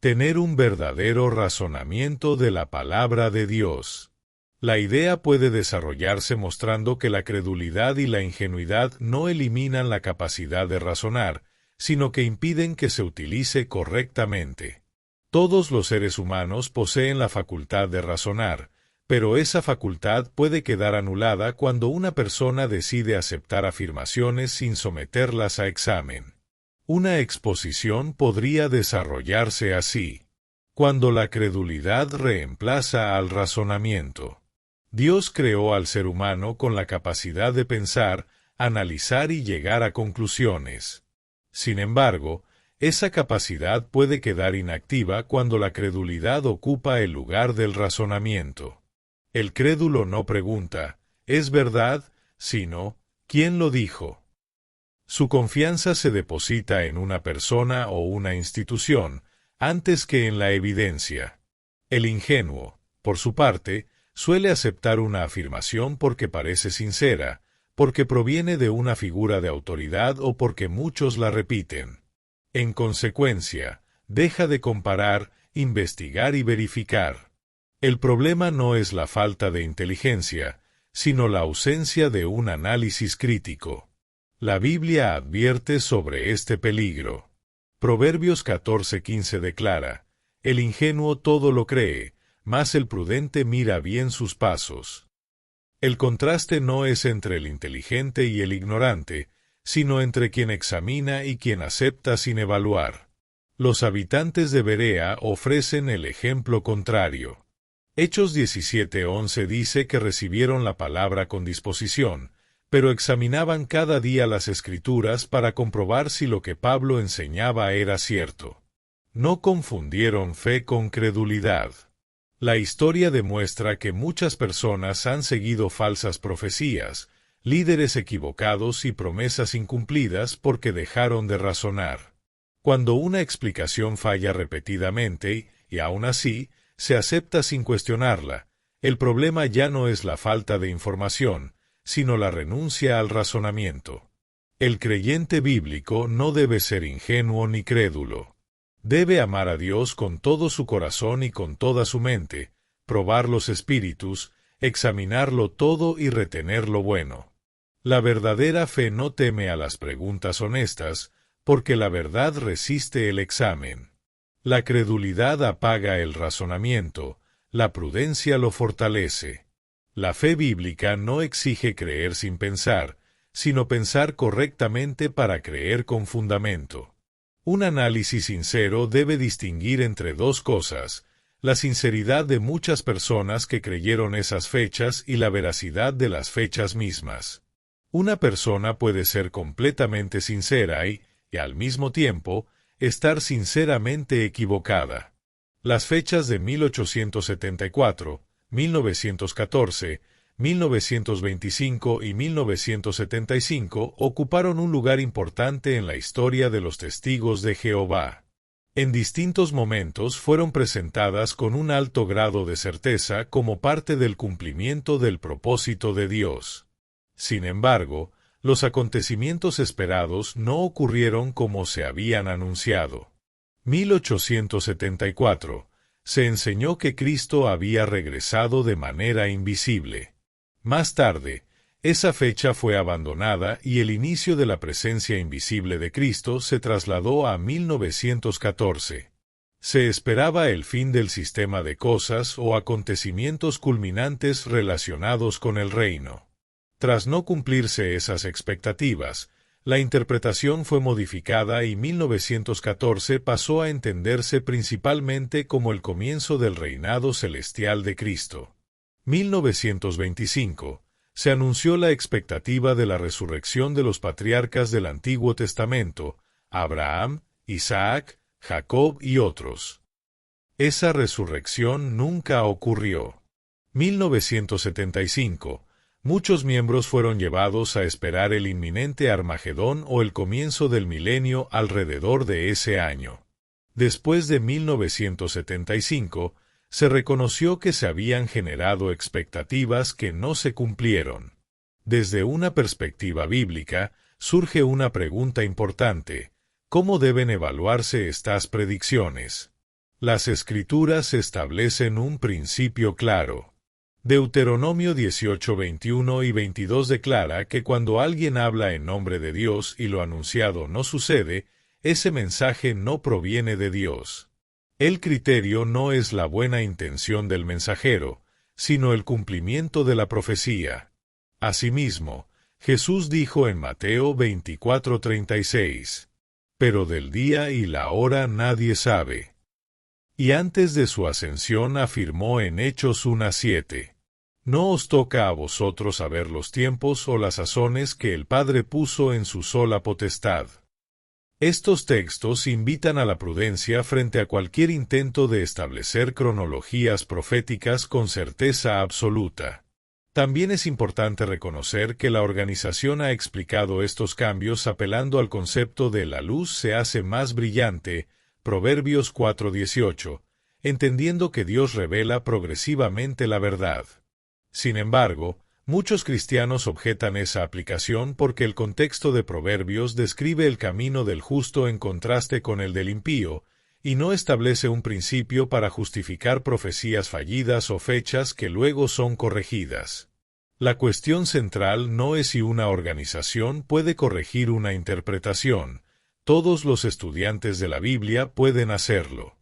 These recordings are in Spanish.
Tener un verdadero razonamiento de la palabra de Dios. La idea puede desarrollarse mostrando que la credulidad y la ingenuidad no eliminan la capacidad de razonar, sino que impiden que se utilice correctamente. Todos los seres humanos poseen la facultad de razonar, pero esa facultad puede quedar anulada cuando una persona decide aceptar afirmaciones sin someterlas a examen. Una exposición podría desarrollarse así. Cuando la credulidad reemplaza al razonamiento. Dios creó al ser humano con la capacidad de pensar, analizar y llegar a conclusiones. Sin embargo, esa capacidad puede quedar inactiva cuando la credulidad ocupa el lugar del razonamiento. El crédulo no pregunta, ¿es verdad?, sino, ¿quién lo dijo? Su confianza se deposita en una persona o una institución, antes que en la evidencia. El ingenuo, por su parte, suele aceptar una afirmación porque parece sincera, porque proviene de una figura de autoridad o porque muchos la repiten. En consecuencia, deja de comparar, investigar y verificar. El problema no es la falta de inteligencia, sino la ausencia de un análisis crítico. La Biblia advierte sobre este peligro. Proverbios 14:15 declara, «El ingenuo todo lo cree, mas el prudente mira bien sus pasos». El contraste no es entre el inteligente y el ignorante, sino entre quien examina y quien acepta sin evaluar. Los habitantes de Berea ofrecen el ejemplo contrario. Hechos 17:11 dice que recibieron la palabra con disposición, pero examinaban cada día las Escrituras para comprobar si lo que Pablo enseñaba era cierto. No confundieron fe con credulidad. La historia demuestra que muchas personas han seguido falsas profecías, líderes equivocados y promesas incumplidas porque dejaron de razonar. Cuando una explicación falla repetidamente, y aún así, se acepta sin cuestionarla, el problema ya no es la falta de información, sino la renuncia al razonamiento. El creyente bíblico no debe ser ingenuo ni crédulo. Debe amar a Dios con todo su corazón y con toda su mente, probar los espíritus, examinarlo todo y retener lo bueno. La verdadera fe no teme a las preguntas honestas, porque la verdad resiste el examen. La credulidad apaga el razonamiento, la prudencia lo fortalece. La fe bíblica no exige creer sin pensar, sino pensar correctamente para creer con fundamento. Un análisis sincero debe distinguir entre dos cosas: la sinceridad de muchas personas que creyeron esas fechas y la veracidad de las fechas mismas. Una persona puede ser completamente sincera y, al mismo tiempo, estar sinceramente equivocada. Las fechas de 1874, 1914, 1925 y 1975 ocuparon un lugar importante en la historia de los testigos de Jehová. En distintos momentos fueron presentadas con un alto grado de certeza como parte del cumplimiento del propósito de Dios. Sin embargo, los acontecimientos esperados no ocurrieron como se habían anunciado. 1874. Se enseñó que Cristo había regresado de manera invisible. Más tarde, esa fecha fue abandonada y el inicio de la presencia invisible de Cristo se trasladó a 1914. Se esperaba el fin del sistema de cosas o acontecimientos culminantes relacionados con el reino. Tras no cumplirse esas expectativas, la interpretación fue modificada y 1914 pasó a entenderse principalmente como el comienzo del reinado celestial de Cristo. 1925. Se anunció la expectativa de la resurrección de los patriarcas del Antiguo Testamento, Abraham, Isaac, Jacob y otros. Esa resurrección nunca ocurrió. 1975. Muchos miembros fueron llevados a esperar el inminente Armagedón o el comienzo del milenio alrededor de ese año. Después de 1975, se reconoció que se habían generado expectativas que no se cumplieron. Desde una perspectiva bíblica, surge una pregunta importante: ¿cómo deben evaluarse estas predicciones? Las Escrituras establecen un principio claro. Deuteronomio 18, 21 y 22 declara que cuando alguien habla en nombre de Dios y lo anunciado no sucede, ese mensaje no proviene de Dios. El criterio no es la buena intención del mensajero, sino el cumplimiento de la profecía. Asimismo, Jesús dijo en Mateo 24:36, «Pero del día y la hora nadie sabe». Y antes de su ascensión afirmó en Hechos 1:7, «No os toca a vosotros saber los tiempos o las sazones que el Padre puso en su sola potestad». Estos textos invitan a la prudencia frente a cualquier intento de establecer cronologías proféticas con certeza absoluta. También es importante reconocer que la organización ha explicado estos cambios apelando al concepto de la luz se hace más brillante, Proverbios 4:18, entendiendo que Dios revela progresivamente la verdad. Sin embargo, muchos cristianos objetan esa aplicación porque el contexto de Proverbios describe el camino del justo en contraste con el del impío, y no establece un principio para justificar profecías fallidas o fechas que luego son corregidas. La cuestión central no es si una organización puede corregir una interpretación. Todos los estudiantes de la Biblia pueden hacerlo.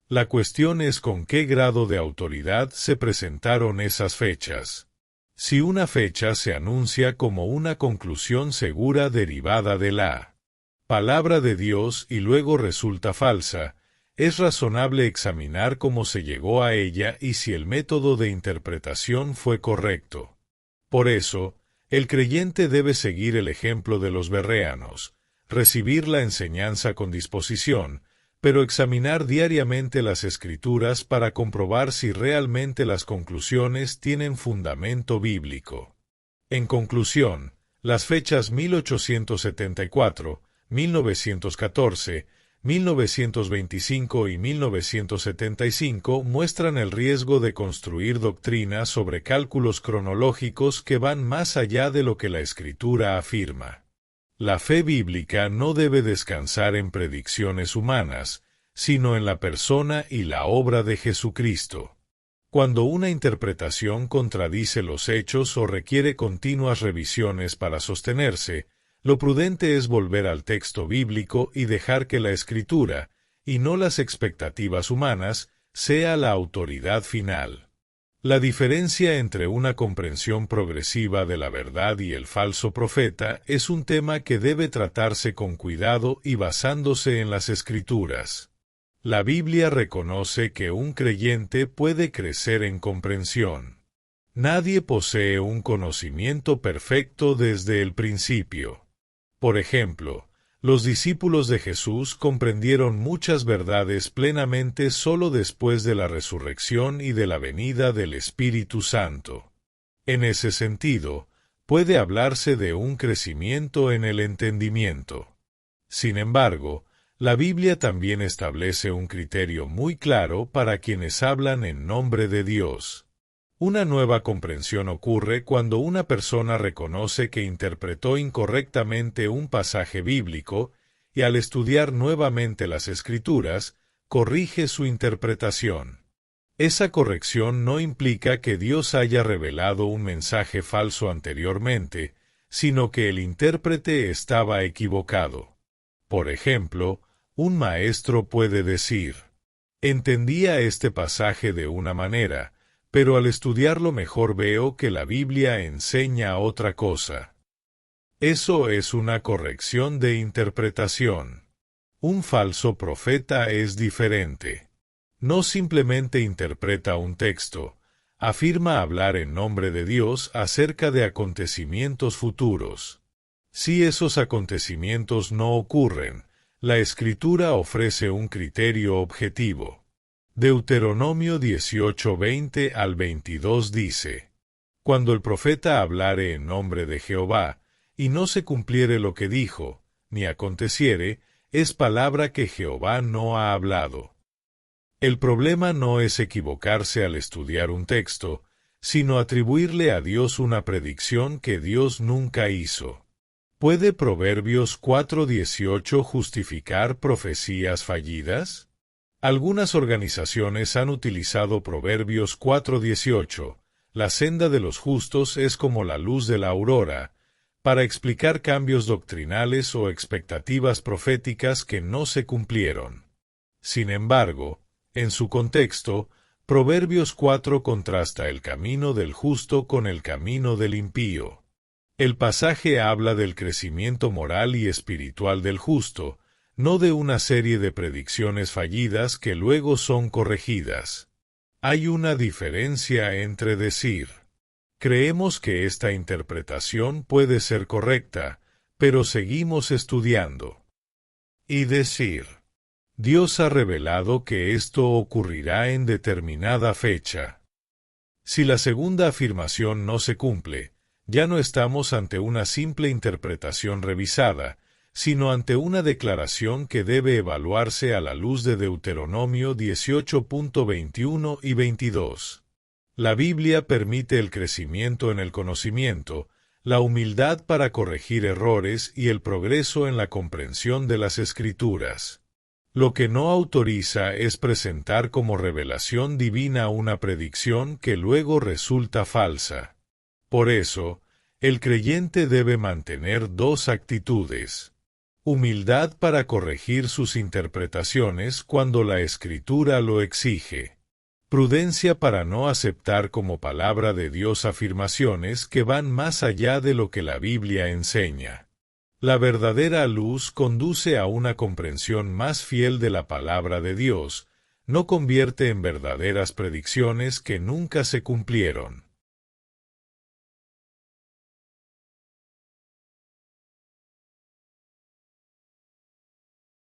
La cuestión es con qué grado de autoridad se presentaron esas fechas. Si una fecha se anuncia como una conclusión segura derivada de la palabra de Dios y luego resulta falsa, es razonable examinar cómo se llegó a ella y si el método de interpretación fue correcto. Por eso, el creyente debe seguir el ejemplo de los bereanos, recibir la enseñanza con disposición, pero examinar diariamente las Escrituras para comprobar si realmente las conclusiones tienen fundamento bíblico. En conclusión, las fechas 1874, 1914, 1925 y 1975 muestran el riesgo de construir doctrinas sobre cálculos cronológicos que van más allá de lo que la Escritura afirma. La fe bíblica no debe descansar en predicciones humanas, sino en la persona y la obra de Jesucristo. Cuando una interpretación contradice los hechos o requiere continuas revisiones para sostenerse, lo prudente es volver al texto bíblico y dejar que la Escritura, y no las expectativas humanas, sea la autoridad final. La diferencia entre una comprensión progresiva de la verdad y el falso profeta es un tema que debe tratarse con cuidado y basándose en las Escrituras. La Biblia reconoce que un creyente puede crecer en comprensión. Nadie posee un conocimiento perfecto desde el principio. Por ejemplo, los discípulos de Jesús comprendieron muchas verdades plenamente solo después de la resurrección y de la venida del Espíritu Santo. En ese sentido, puede hablarse de un crecimiento en el entendimiento. Sin embargo, la Biblia también establece un criterio muy claro para quienes hablan en nombre de Dios. Una nueva comprensión ocurre cuando una persona reconoce que interpretó incorrectamente un pasaje bíblico y al estudiar nuevamente las Escrituras, corrige su interpretación. Esa corrección no implica que Dios haya revelado un mensaje falso anteriormente, sino que el intérprete estaba equivocado. Por ejemplo, un maestro puede decir, «Entendía este pasaje de una manera, pero al estudiarlo mejor veo que la Biblia enseña otra cosa». Eso es una corrección de interpretación. Un falso profeta es diferente. No simplemente interpreta un texto, afirma hablar en nombre de Dios acerca de acontecimientos futuros. Si esos acontecimientos no ocurren, la Escritura ofrece un criterio objetivo. Deuteronomio 18, 20 al 22 dice, «Cuando el profeta hablare en nombre de Jehová, y no se cumpliere lo que dijo, ni aconteciere, es palabra que Jehová no ha hablado». El problema no es equivocarse al estudiar un texto, sino atribuirle a Dios una predicción que Dios nunca hizo. ¿Puede Proverbios 4:18 justificar profecías fallidas? Algunas organizaciones han utilizado Proverbios 4:18, la senda de los justos es como la luz de la aurora, para explicar cambios doctrinales o expectativas proféticas que no se cumplieron. Sin embargo, en su contexto, Proverbios 4 contrasta el camino del justo con el camino del impío. El pasaje habla del crecimiento moral y espiritual del justo, no de una serie de predicciones fallidas que luego son corregidas. Hay una diferencia entre decir, creemos que esta interpretación puede ser correcta, pero seguimos estudiando, y decir, Dios ha revelado que esto ocurrirá en determinada fecha. Si la segunda afirmación no se cumple, ya no estamos ante una simple interpretación revisada, sino ante una declaración que debe evaluarse a la luz de Deuteronomio 18.21 y 22. La Biblia permite el crecimiento en el conocimiento, la humildad para corregir errores y el progreso en la comprensión de las Escrituras. Lo que no autoriza es presentar como revelación divina una predicción que luego resulta falsa. Por eso, el creyente debe mantener dos actitudes. Humildad para corregir sus interpretaciones cuando la Escritura lo exige. Prudencia para no aceptar como palabra de Dios afirmaciones que van más allá de lo que la Biblia enseña. La verdadera luz conduce a una comprensión más fiel de la palabra de Dios, no convierte en verdaderas predicciones que nunca se cumplieron.